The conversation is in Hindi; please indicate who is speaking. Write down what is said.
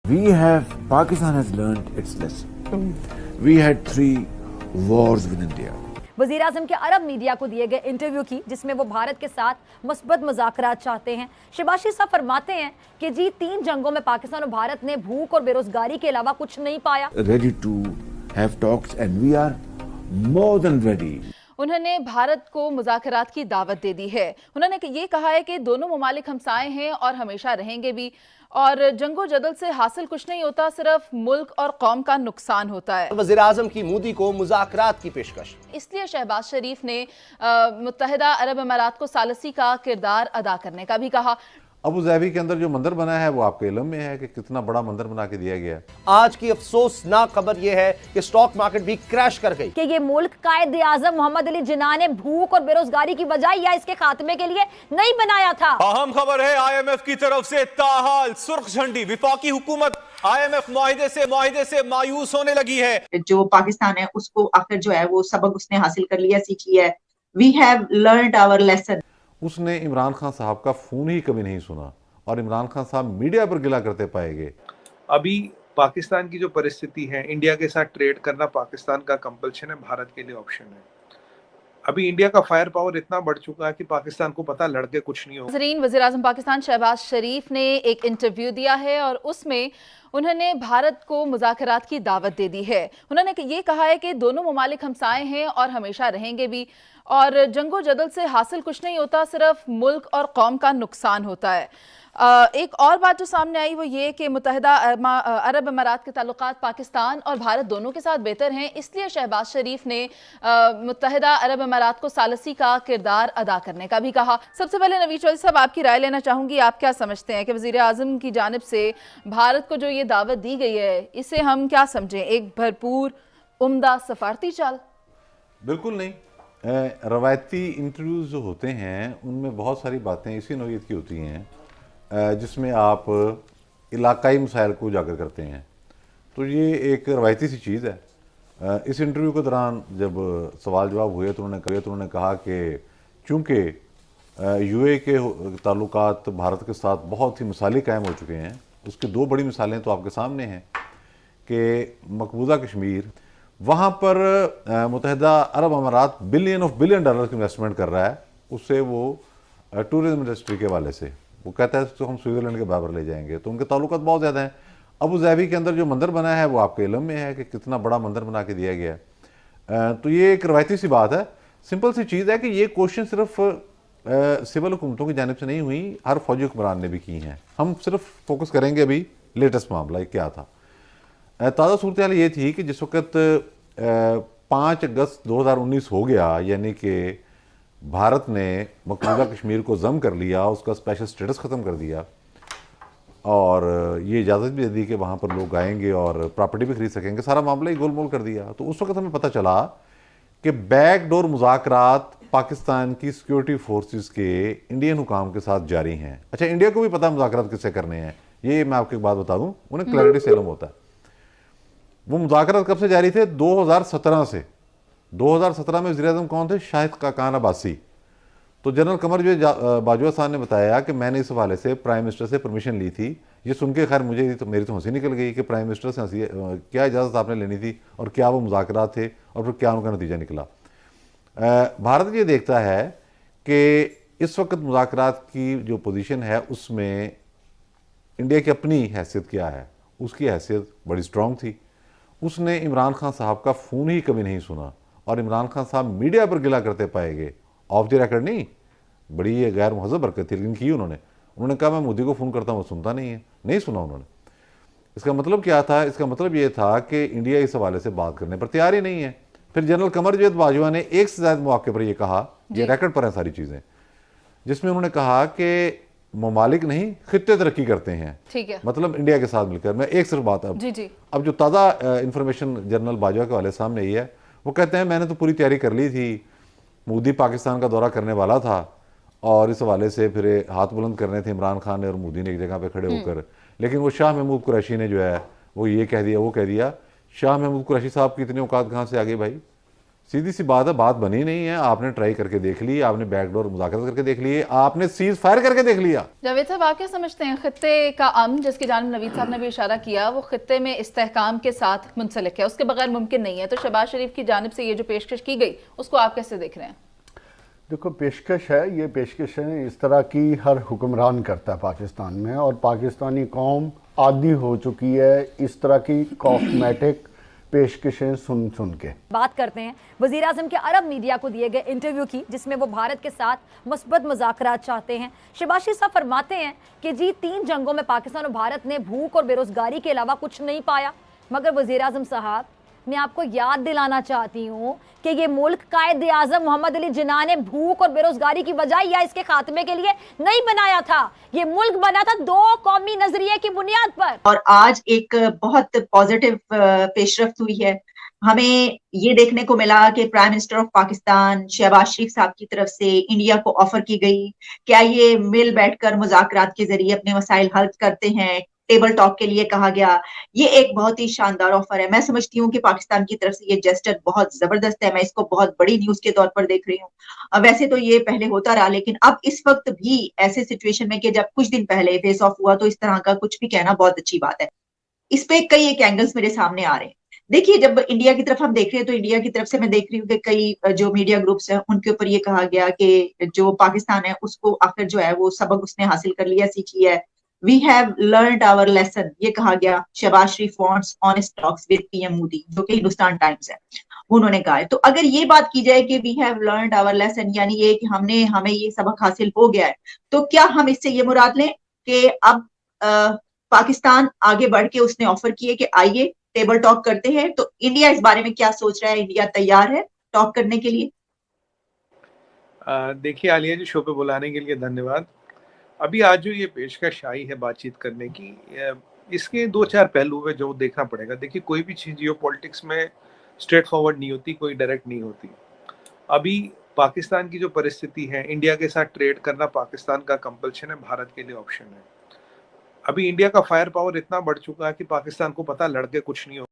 Speaker 1: Pakistan has learned its lesson. We had 3 wars with India.
Speaker 2: वजीर आजम के अरब मीडिया को दिए गए इंटरव्यू की, जिसमें वो भारत के साथ मुस्बत मुज़ाकरात चाहते हैं। शहबाज साहब फरमाते हैं कि जी 3 जंगों में पाकिस्तान और भारत ने भूख और बेरोजगारी के अलावा कुछ नहीं पाया।
Speaker 1: Ready to have talks and we are more than ready.
Speaker 3: उन्होंने भारत को मुज़ाकरात की दावत दे दी है। उन्होंने ये कहा है कि दोनों ममालिक हमसाए हैं और हमेशा रहेंगे भी, और जंगो जदल से हासिल कुछ नहीं होता, सिर्फ मुल्क और कौम का नुकसान होता है।
Speaker 4: वज़ीर आज़म की मोदी को मुज़ाकरात की पेशकश।
Speaker 3: इसलिए शहबाज शरीफ ने मुत्तहिदा अरब अमारात को सालसी का किरदार अदा करने का भी कहा।
Speaker 5: अबू धाबी के अंदर जो मंदिर बना है वो आपके इल्म में है कि कितना बड़ा मंदिर बना के दिया गया है।
Speaker 4: आज की अफसोसनाक खबर यह है कि स्टॉक मार्केट भी क्रैश कर गई।
Speaker 2: कि ये मुल्क कायद आजम मोहम्मद अली जिन्ना ने भूख और बेरोजगारी की वजह या इसके खात्मे के लिए नहीं बनाया था।
Speaker 6: अहम खबर है IMF की तरफ से ताहाल सुर्ख झंडी। विफाकी हुकूमत IMF मुआहिदे से मायूस होने लगी है।
Speaker 7: जो पाकिस्तान है उसको आखिर जो है वो सबक उसने हासिल कर लिया, सीखी है। We have learned our lesson.
Speaker 5: उसने इमरान खान साहब का फोन ही कभी नहीं सुना और इमरान खान साहब मीडिया पर गिला करते पाए गए।
Speaker 8: अभी पाकिस्तान की जो परिस्थिति है, इंडिया के साथ ट्रेड करना पाकिस्तान का कंपल्शन है, भारत के लिए ऑप्शन है। अभी इंडिया का फायर पावर इतना बढ़ चुका है कि पाकिस्तान को पता लड़के कुछ नहीं होगा।
Speaker 3: वज़ीर आज़म पाकिस्तान शहबाज शरीफ ने एक इंटरव्यू दिया है और उसमें उन्होंने भारत को मुज़ाकरात की दावत दे दी है। उन्होंने ये कहा है कि दोनों ममालिक हमसाए हैं और हमेशा रहेंगे भी, और जंगो जदल से हासिल कुछ नहीं होता, सिर्फ मुल्क और कौम का नुकसान होता है। एक और बात जो सामने आई वो ये कि मुत्तहिदा अरब अमारात के ताल्लुकात पाकिस्तान और भारत दोनों के साथ बेहतर हैं। इसलिए शहबाज शरीफ ने मुत्तहिदा अरब अमारात को सालसी का किरदार अदा करने का भी कहा। सबसे पहले नवीद चौधरी साहब, आपकी राय लेना चाहूँगी। आप क्या समझते हैं कि वज़ीर आज़म की जानिब से भारत को जो ये दावत दी गई है, इसे हम क्या समझें? एक भरपूर उम्दा सफारती चाल?
Speaker 5: बिल्कुल नहीं। रवायती इंटरव्यूज़ जो होते हैं उनमें बहुत सारी बातें इसी नौइयत की होती हैं जिसमें आप इलाकाई मसाइल को उजागर करते हैं। तो ये एक रवायती सी चीज़ है। इस इंटरव्यू के दौरान जब सवाल जवाब हुए तो उन्होंने कहा कि चूँकि UAE के ताल्लुकात भारत के साथ बहुत ही मिसाली कायम हो चुके हैं, उसकी 2 बड़ी मिसालें तो आपके सामने हैं कि मकबूजा कश्मीर, वहाँ पर मुत्तहिदा अरब अमारात $बिलियन की इन्वेस्टमेंट कर रहा है। उससे वो टूरिज्म इंडस्ट्री के वाले से वो कहता है तो हम स्विट्ज़रलैंड के बराबर ले जाएंगे। तो उनके ताल्लुकात बहुत ज़्यादा हैं। अबू धाबी के अंदर जो मंदिर बना है वो आपके इल्म में है कि कितना बड़ा मंदिर बना के दिया गया है। तो ये एक रवायती सी बात है, सिंपल सी चीज़ है कि ये कोशिश सिर्फ सिविल हुकूमतों की जानिब से नहीं हुई, हर फौजी हुक्मरान ने भी की हैं। हम सिर्फ फोकस करेंगे अभी लेटेस्ट मामला क्या था। ताज़ा सूरत हाल ये थी कि जिस वक्त 5 अगस्त 2019 हो गया, यानी कि भारत ने मकबूजा कश्मीर को ज़म कर लिया, उसका स्पेशल स्टेटस ख़त्म कर दिया और ये इजाज़त भी दे दी कि वहाँ पर लोग आएंगे और प्रॉपर्टी भी खरीद सकेंगे, सारा मामला ही गोलमोल कर दिया। तो उस वक्त हमें पता चला कि बैकडोर मुज़ाकरात पाकिस्तान की सिक्योरिटी फोर्सेस के इंडियन हुकाम के साथ जारी हैं। अच्छा, इंडिया को भी पता मुज़ाकरात किससे करने हैं, ये मैं आपको एक बात बता दूँ, उन्हें क्लैरिटी से इल्म होता है। वो मुज़ाकरात कब से जारी थे? 2017 से। 2017 में वज़ीर आज़म कौन थे? शाहिद खाकान अब्बासी। तो जनरल कमर बाजवा साहब ने बताया कि मैंने इस हवाले से प्राइम मिनिस्टर से परमिशन ली थी। ये सुन के खैर मेरी तो हंसी निकल गई कि प्राइम मिनिस्टर से क्या इजाज़त आपने लेनी थी और क्या वो मुज़ाकरात थे और फिर क्या उनका नतीजा निकला। भारत ये देखता है कि इस वक्त मुज़ाकरात की जो पोजीशन है उसमें इंडिया की अपनी हैसियत क्या है। उसकी हैसियत बड़ी स्ट्रॉन्ग थी। उसने इमरान खान साहब का फ़ोन ही कभी नहीं सुना और इमरान खान साहब मीडिया पर गिला करते पाए गए। ऑफ द रिकॉर्ड नहीं, बड़ी ये गैर महज़ब हरकत थी, लेकिन की उन्होंने कहा मैं मोदी को फ़ोन करता हूँ, वो सुनता नहीं है, नहीं सुना उन्होंने। इसका मतलब क्या था? इसका मतलब ये था कि इंडिया इस हवाले से बात करने पर तैयार ही नहीं है। फिर जनरल कमर बाजवा ने एक से ज़्यादा मौके पर यह कहा, ये रिकॉर्ड पर है सारी चीज़ें, जिसमें उन्होंने कहा कि ममालिक नहीं खित्ते तरक्की करते हैं,
Speaker 3: ठीक है,
Speaker 5: मतलब इंडिया के साथ मिलकर। मैं एक सिर्फ बात अब जो ताज़ा इंफॉर्मेशन जनरल बाजवा के वाले सामने आई है, वो कहते हैं मैंने तो पूरी तैयारी कर ली थी, मोदी पाकिस्तान का दौरा करने वाला था और इस हवाले से फिर हाथ बुलंद करने थे इमरान खान ने और मोदी ने एक जगह पे खड़े होकर, लेकिन वो शाह महमूद कुरैशी ने जो है वो ये कह दिया वो कह दिया। शाह महमूद कुरैशी साहब की इतनी औकात कहाँ से आ गई भाई? सीधी सी बात है, बात बनी नहीं है। आपने ट्राई करके देख ली, आपने बैकडोर मुज़ाकरात करके देख लिए, आपने सीज फायर करके देख लिया।
Speaker 3: जावेद साहब, आप क्या समझते हैं खित्ते का अमन जिसकी जानिब नवीद साहब ने भी इशारा किया, वो खित्ते में इस्तेहकाम के साथ मुंसलिक है, उसके बगैर मुमकिन नहीं है। तो शहबाज शरीफ की जानिब से ये जो पेशकश की गई उसको आप कैसे देख रहे हैं?
Speaker 9: देखो, पेशकश है, ये पेशकश है इस तरह की हर हुक्मरान करता है पाकिस्तान में, और पाकिस्तानी कौम आदी हो चुकी है इस तरह की कॉस्मेटिक पेशकशें सुन सुन के।
Speaker 2: बात करते हैं वजीर आजम के अरब मीडिया को दिए गए इंटरव्यू की, जिसमें वो भारत के साथ मस्बत मुज़ाकरात चाहते हैं। शहबाज शरीफ साहब फरमाते हैं कि जी 3 जंगों में पाकिस्तान और भारत ने भूख और बेरोजगारी के अलावा कुछ नहीं पाया। मगर वजीर आजम साहब, मैं आपको याद दिलाना चाहती हूँ कि ये मुल्क कायदे आजम मोहम्मद अली जिन्ना ने भूख और बेरोजगारी की बजाय या इसके खात्मे के लिए नहीं बनाया था। ये मुल्क बना था 2 कौमी नजरिए की बुनियाद पर।
Speaker 7: और आज एक बहुत पॉजिटिव पेशरफ्त हुई है। हमें ये देखने को मिला कि prime minister of Pakistan Shehbaz Sharif साहब की तरफ से इंडिया को ऑफर की गई, क्या ये मिल बैठकर मुज़ाकरात के जरिए अपने मसाइल हल करते हैं, टेबल टॉक के लिए कहा गया। ये एक बहुत ही शानदार ऑफर है। मैं समझती हूँ कि पाकिस्तान की तरफ से ये जेस्चर बहुत जबरदस्त है। मैं इसको बहुत बड़ी न्यूज के तौर पर देख रही हूँ। वैसे तो ये पहले होता रहा, लेकिन अब इस वक्त भी ऐसे सिचुएशन में कि जब कुछ दिन पहले फेस ऑफ हुआ, तो इस तरह का कुछ भी कहना बहुत अच्छी बात है। इस पे कई एक एंगल्स मेरे सामने आ रहे हैं। देखिए, जब इंडिया की तरफ हम देख रहे हैं, तो इंडिया की तरफ से मैं देख रही हूँ कि कई जो मीडिया ग्रुप्स हैं उनके ऊपर ये कहा गया कि जो पाकिस्तान है उसको आखिर जो है वो सबक उसने हासिल कर लिया, सीखी है। We have learned our lesson, ये कहा गया। Shehbaz Sharif wants honest talks with PM Modi, जो कि हिंदुस्तान टाइम्स है, उन्होंने कहा है। तो अगर ये बात की जाए कि we have learned our lesson, यानी ये कि हमें ये सबक हासिल हो गया है, तो क्या हम इससे ये मुराद लें कि अब पाकिस्तान आगे बढ़ के उसने ऑफर किए कि आइए टेबल टॉक करते हैं? तो इंडिया इस बारे में क्या सोच रहा है? इंडिया तैयार है टॉक करने के लिए?
Speaker 8: देखिए आलिया जी, शो पे बुलाने के लिए धन्यवाद। अभी आज जो ये पेशकश आई है बातचीत करने की, इसके 2-4 पहलू है जो देखना पड़ेगा। देखिए, कोई भी चीज जियोपॉलिटिक्स में स्ट्रेट फॉरवर्ड नहीं होती, कोई डायरेक्ट नहीं होती। अभी पाकिस्तान की जो परिस्थिति है, इंडिया के साथ ट्रेड करना पाकिस्तान का कंपल्शन है, भारत के लिए ऑप्शन है। अभी इंडिया का फायर पावर इतना बढ़ चुका है कि पाकिस्तान को पता लड़के कुछ नहीं होगा।